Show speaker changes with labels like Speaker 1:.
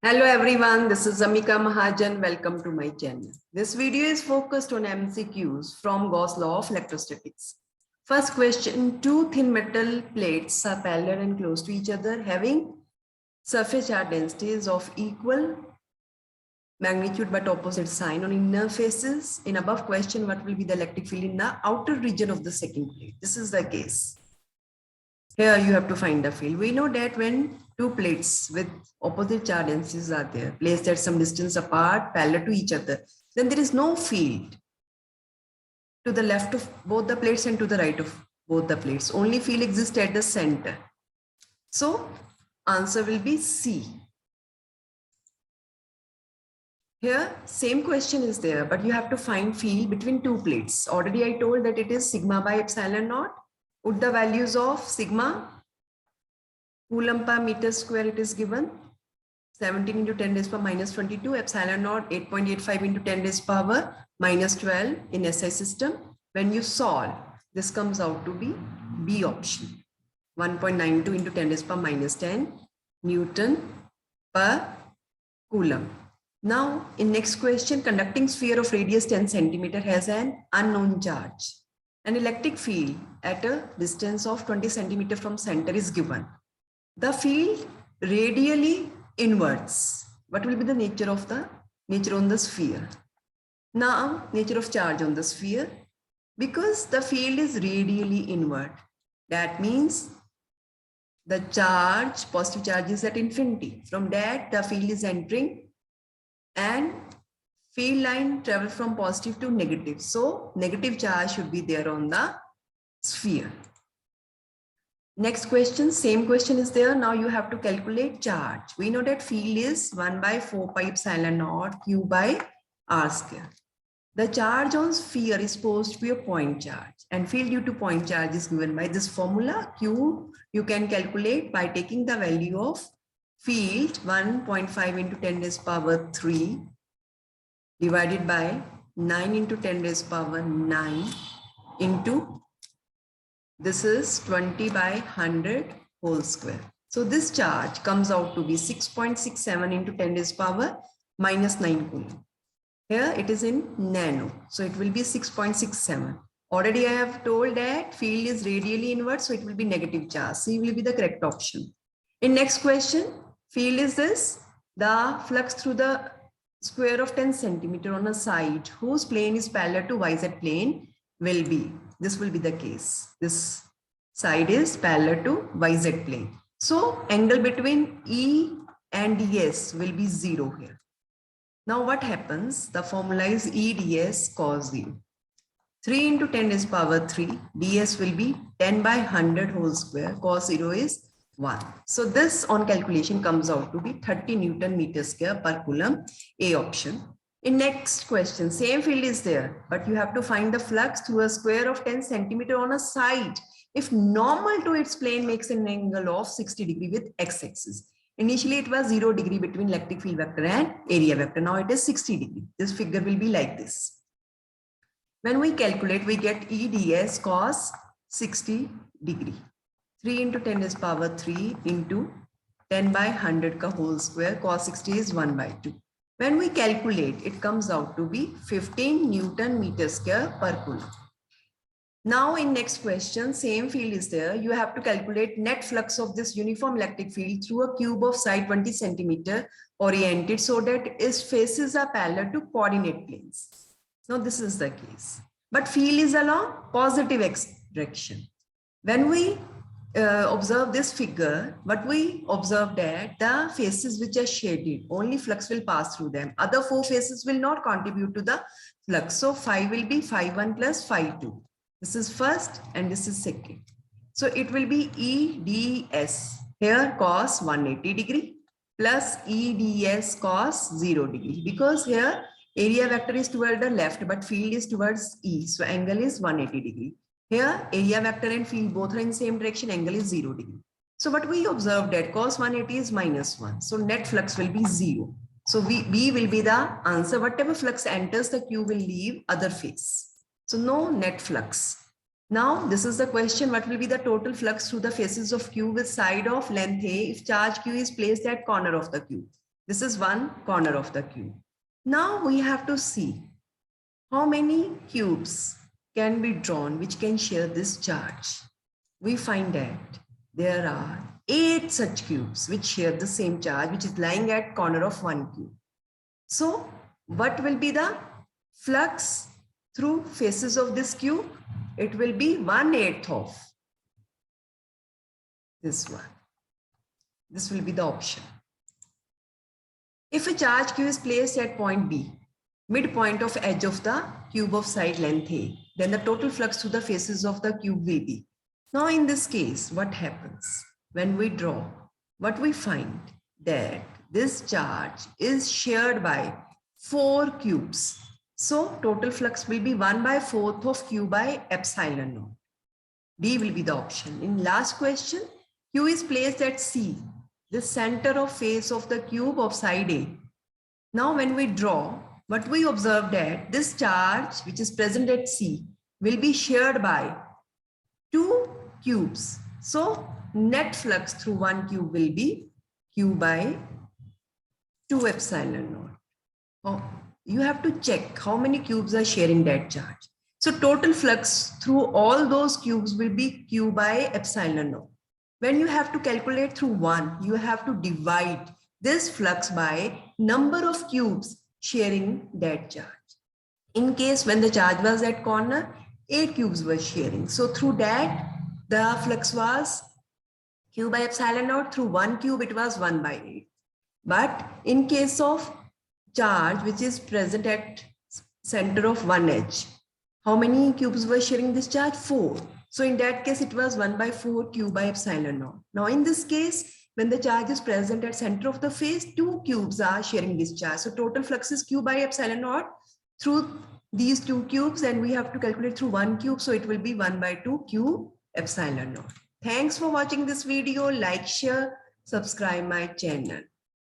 Speaker 1: Hello everyone, this is Amika Mahajan. Welcome to my channel. This video is focused on MCQs from Gauss law of electrostatics. First question, two thin metal plates are parallel and close to each other having surface charge densities of equal magnitude but opposite sign on inner faces. In above question, what will be the electric field in the outer region of the second plate? This is the case. Here you have to find the field. We know that when two plates with opposite charge densities are there, placed at some distance apart, parallel to each other, then there is no field to the left of both the plates and to the right of both the plates. Only field exists at the center. So answer will be C. Here same question is there, but you have to find field between two plates. Already I told that it is sigma by epsilon naught. Put the values of sigma, Coulomb per meter square it is given, 17 into 10 raised power minus 22, epsilon naught 8.85 into 10 raised power minus 12 in SI system. When you solve, this comes out to be B option, 1.92 into 10 raised power minus 10 Newton per Coulomb. Now in next question, conducting sphere of radius 10 centimeter has an unknown charge. An electric field at a distance of 20 centimeter from center is given. The field radially inverts. What will be the nature of the nature on the sphere? Now, nature of charge on the sphere. Because the field is radially inward, that means the charge, positive charge is at infinity. From that, the field is entering and field line travel from positive to negative. So negative charge should be there on the sphere. Next question, same question is there. Now you have to calculate charge. We know that field is 1 by 4 pi epsilon naught Q by R square. The charge on sphere is supposed to be a point charge, and field due to point charge is given by this formula. Q you can calculate by taking the value of field 1.5 into 10 raised power 3 divided by 9 into 10 raised power 9 into this is 20 by 100 whole square. So this charge comes out to be 6.67 into 10 raised power minus 9 coulomb. Here it is in nano, so it will be 6.67. Already I have told that field is radially inward, so it will be negative charge. C will be the correct option. In next question, field is this, the flux through the square of 10 centimeter on a side whose plane is parallel to YZ plane will be, this will be the case. This side is parallel to YZ plane. So angle between E and DS will be 0 here. Now what happens? The formula is E ds cos 0. 3 into 10 raised power 3, ds will be 10 by 100 whole square, cos 0 is 1. So this on calculation comes out to be 30 Newton meter square per coulomb, A option. In next question, same field is there, but you have to find the flux through a square of 10 centimeter on a side if normal to its plane makes an angle of 60 degree with x-axis. Initially it was 0 degree between electric field vector and area vector. Now it is 60 degree. This figure will be like this. When we calculate, we get E ds cos 60 degree. 3 into 10 raised power 3 into 10 by 100 ka whole square, cos 60 is 1 by 2. When we calculate, it comes out to be 15 Newton meter square per coulomb. Now in next question, same field is there. You have to calculate net flux of this uniform electric field through a cube of side 20 centimeter oriented so that its faces are parallel to coordinate planes. Now this is the case. But field is along positive x direction. When we observe this figure, what we observe that the faces which are shaded, only flux will pass through them. Other four faces will not contribute to the flux. So phi will be phi 1 plus phi 2. This is first and this is second. So it will be E ds here cos 180 degree plus E ds cos 0 degree, because here area vector is toward the left but field is towards E. So angle is 180 degree. Here area vector and field both are in same direction, angle is 0 degree. So what we observed that cos 180 is minus 1. So net flux will be 0. So B will be the answer. Whatever flux enters the Q will leave other face. So no net flux. Now this is the question, what will be the total flux through the faces of Q with side of length A if charge Q is placed at corner of the Q? This is one corner of the cube. Now we have to see how many cubes can be drawn which can share this charge. We find that there are 8 such cubes which share the same charge, which is lying at corner of one cube. So what will be the flux through faces of this cube? It will be 1/8 of this one. This will be the option. If a charge q is placed at point B, midpoint of edge of the cube of side length A, then the total flux through the faces of the cube will be. Now in this case, what happens? When we draw, what we find that this charge is shared by 4 cubes. So total flux will be 1/4 of q by epsilon naught. D will be the option. In last question, q is placed at C, the center of face of the cube of side A. Now when we draw, what we observe that this charge which is present at C will be shared by 2 cubes. So net flux through one cube will be q by 2 epsilon naught. Oh, you have to check how many cubes are sharing that charge. So total flux through all those cubes will be q by epsilon naught. When you have to calculate through one, you have to divide this flux by number of cubes sharing that charge. In case when the charge was at corner, 8 cubes were sharing. So through that, the flux was q by epsilon naught. Through one cube, it was 1/8. But in case of charge which is present at center of one edge, how many cubes were sharing this charge? 4. So in that case, it was 1/4 q by epsilon naught. Now in this case, when the charge is present at center of the face, 2 cubes are sharing this charge. So total flux is q by epsilon naught through these 2 cubes, and we have to calculate through one cube. So it will be 1/2 q epsilon naught. Thanks for watching this video. Like, share, subscribe my channel.